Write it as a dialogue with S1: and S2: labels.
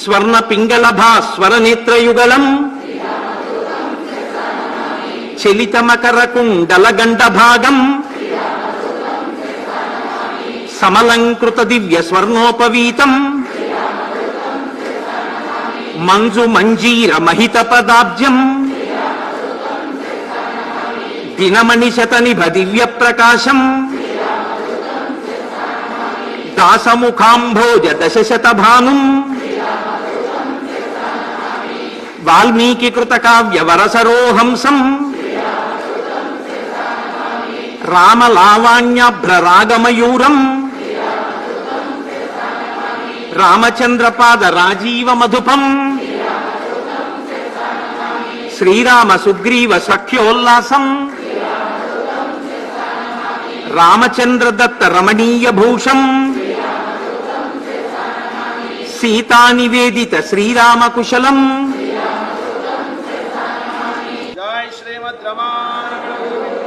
S1: స్వర్ణ పింగళభాస్వర నేత్రయుగళం చలిత మకర కుండల గండ భాగం సమలంకృత దివ్య స్వర్ణోపవీతం మంజు మంజీర మహిత పదాబ్జం దినమణి శతనిభ దివ్య ప్రకాశం దాసముఖాంభోజ దశశత భానుం వాల్మీకి కృత కావ్య వరసరోహంసం రామలావాణ్యాభ్రరాగమయూరం రామచంద్రపాద రాజీవ మధుపం శ్రీరామ సుగ్రీవ సఖ్యోల్లాసం రామచంద్ర దత్త రమణీయ భూషం సీతానివేదిత శ్రీరామకుశలం.
S2: జై శ్రీమద్ రమారమణ.